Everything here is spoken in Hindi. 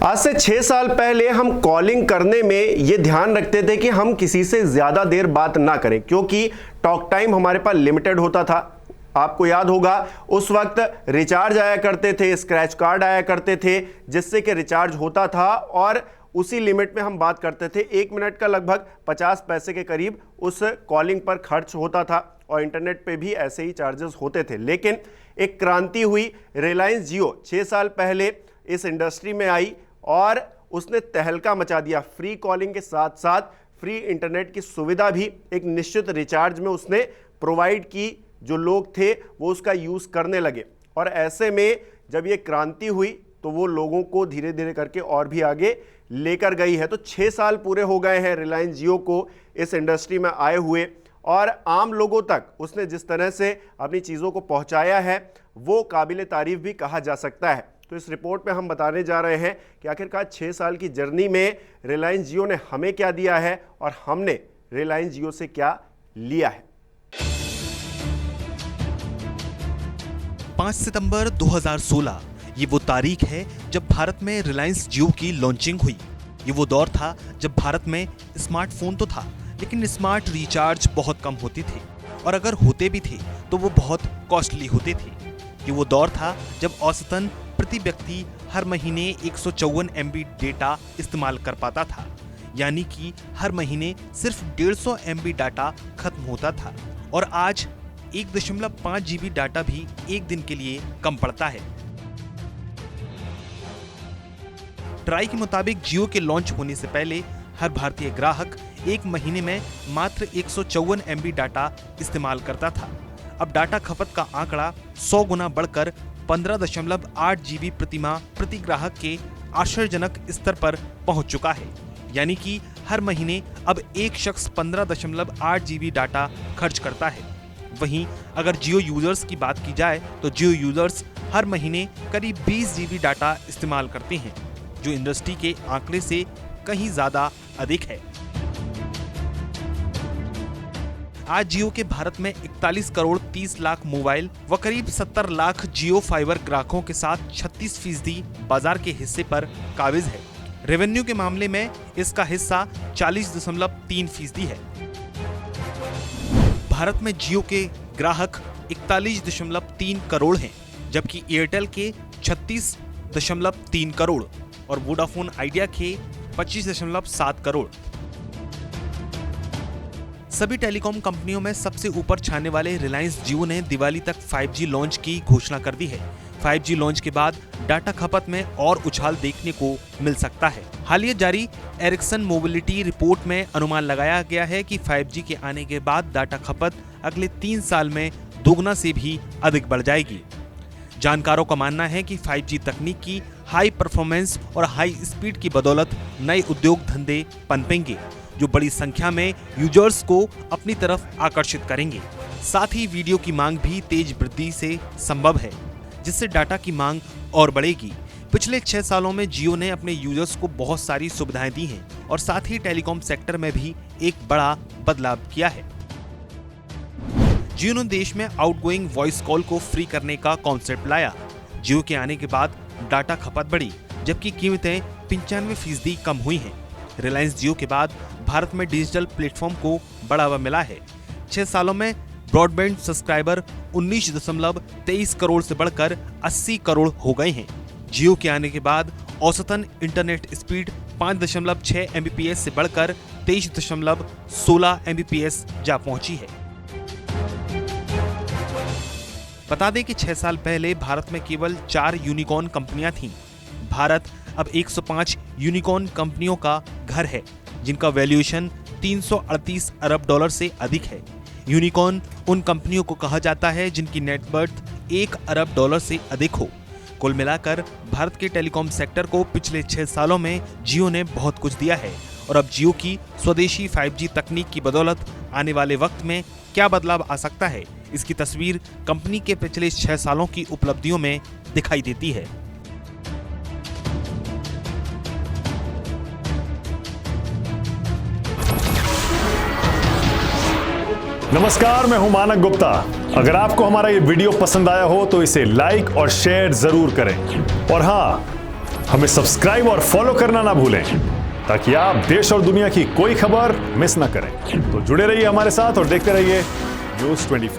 आज से 6 साल पहले हम कॉलिंग करने में ये ध्यान रखते थे कि हम किसी से ज़्यादा देर बात ना करें, क्योंकि टॉक टाइम हमारे पास लिमिटेड होता था। आपको याद होगा उस वक्त रिचार्ज आया करते थे, स्क्रैच कार्ड आया करते थे, जिससे कि रिचार्ज होता था और उसी लिमिट में हम बात करते थे। 1 मिनट का लगभग 50 पैसे के करीब उस कॉलिंग पर खर्च होता था और इंटरनेट पे भी ऐसे ही चार्जेस होते थे। लेकिन एक क्रांति हुई, रिलायंस जियो 6 साल पहले इस इंडस्ट्री में आई और उसने तहलका मचा दिया। फ्री कॉलिंग के साथ साथ फ्री इंटरनेट की सुविधा भी एक निश्चित रिचार्ज में उसने प्रोवाइड की। जो लोग थे वो उसका यूज़ करने लगे और ऐसे में जब ये क्रांति हुई तो वो लोगों को धीरे धीरे करके और भी आगे लेकर गई है। तो 6 साल पूरे हो गए हैं रिलायंस जियो को इस इंडस्ट्री में आए हुए और आम लोगों तक उसने जिस तरह से अपनी चीज़ों को पहुंचाया है वो काबिल तारीफ भी कहा जा सकता है। तो इस रिपोर्ट में हम बताने जा रहे हैं कि आखिरकार 6 साल की जर्नी में रिलायंस जियो ने हमें क्या दिया है और हमने रिलायंस जियो से क्या लिया है। 5 सितंबर 2016 ये वो तारीख है जब भारत में रिलायंस जियो की लॉन्चिंग हुई। ये वो दौर था जब भारत में स्मार्टफोन तो था, लेकिन स्मार्ट रिचार्ज बहुत कम होती थी और अगर होते भी थे तो वो बहुत कॉस्टली होते थे। ये वो दौर था जब औसतन प्रति व्यक्ति हर महीने 154 MB डेटा इस्तेमाल कर पाता था, यानी कि हर महीने सिर्फ 150 MB डाटा खत्म होता था और आज 1.5 GB डाटा भी एक दिन के लिए कम पड़ता है। ट्राई के मुताबिक जियो के लॉन्च होने से पहले हर भारतीय ग्राहक एक महीने में मात्र 154 MB डाटा इस्तेमाल करता था। अब डाटा खपत का आंकड़ा 100 गुना बढ़कर 15.8 GB प्रति माह प्रति ग्राहक के आश्चर्यजनक स्तर पर पहुंच चुका है, यानी कि हर महीने अब एक शख्स 15.8 GB डाटा खर्च करता है। वहीं अगर जियो यूजर्स की बात की जाए तो जियो यूजर्स हर महीने करीब 20 GB डाटा इस्तेमाल करते हैं, जो इंडस्ट्री के आंकड़े से कहीं ज्यादा अधिक है। आज जियो के भारत में 41 करोड़ 30 लाख मोबाइल व करीब 70 लाख जियो फाइबर ग्राहकों के साथ 36% बाजार के हिस्से पर काबिज है। रेवेन्यू के मामले में इसका हिस्सा 40.3% है। भारत में जियो के ग्राहक 41.3 करोड़ हैं, जबकि एयरटेल के 36.3 करोड़ और वोडाफोन आइडिया के 25.7 करोड़। सभी टेलीकॉम कंपनियों में सबसे ऊपर छाने वाले रिलायंस जियो ने दिवाली तक 5G लॉन्च की घोषणा कर दी है। 5G लॉन्च के बाद डाटा खपत में और उछाल देखने को मिल सकता है। हालिया जारी एरिक्सन मोबिलिटी रिपोर्ट में अनुमान लगाया गया है कि 5G के आने के बाद डाटा खपत अगले 3 साल में दोगुना से भी अधिक बढ़ जाएगी। जानकारों का मानना है कि 5G तकनीक की हाई परफॉर्मेंस और हाई स्पीड की बदौलत नए उद्योग धंधे पनपेंगे, जो बड़ी संख्या में यूजर्स को अपनी तरफ आकर्षित करेंगे। साथ ही वीडियो की मांग भी तेज वृद्धि से संभव है, जिससे डाटा की मांग और बढ़ेगी। पिछले 6 सालों में जियो ने अपने यूजर्स को बहुत सारी सुविधाएं दी हैं और साथ ही टेलीकॉम सेक्टर में भी एक बड़ा बदलाव किया है। जियो ने देश में आउटगोइंग वॉइस कॉल को फ्री करने का कॉन्सेप्ट लाया। जियो के आने के बाद डाटा खपत बढ़ी, जबकि कीमतें 95% कम हुई हैं। रिलायंस जियो के बाद भारत में डिजिटल प्लेटफॉर्म को बढ़ावा मिला है। 6 सालों में ब्रॉडबैंड सब्सक्राइबर 19.23 करोड़ से बढ़कर 80 करोड़ हो गए हैं। जियो के आने के बाद औसतन इंटरनेट स्पीड 5.6 Mbps से बढ़कर 23.16 Mbps जा पहुंची है। बता दें कि 6 साल पहले भारत में केवल 4 यूनिकॉर्न कंपनियां थीं। भारत अब 105 यूनिकॉर्न कंपनियों का घर है, जिनका वैल्यूएशन 338 अरब डॉलर से अधिक है। यूनिकॉर्न उन कंपनियों को कहा जाता है जिनकी नेटवर्थ 1 अरब डॉलर से अधिक हो। कुल मिलाकर भारत के टेलीकॉम सेक्टर को पिछले 6 सालों में जियो ने बहुत कुछ दिया है और अब जियो की स्वदेशी 5G तकनीक की बदौलत आने वाले वक्त में क्या बदलाव आ सकता है, इसकी तस्वीर कंपनी के पिछले 6 सालों की उपलब्धियों में दिखाई देती है। नमस्कार, मैं हूं मानक गुप्ता। अगर आपको हमारा ये वीडियो पसंद आया हो तो इसे लाइक और शेयर जरूर करें और हाँ, हमें सब्सक्राइब और फॉलो करना ना भूलें ताकि आप देश और दुनिया की कोई खबर मिस ना करें। तो जुड़े रहिए हमारे साथ और देखते रहिए News 24।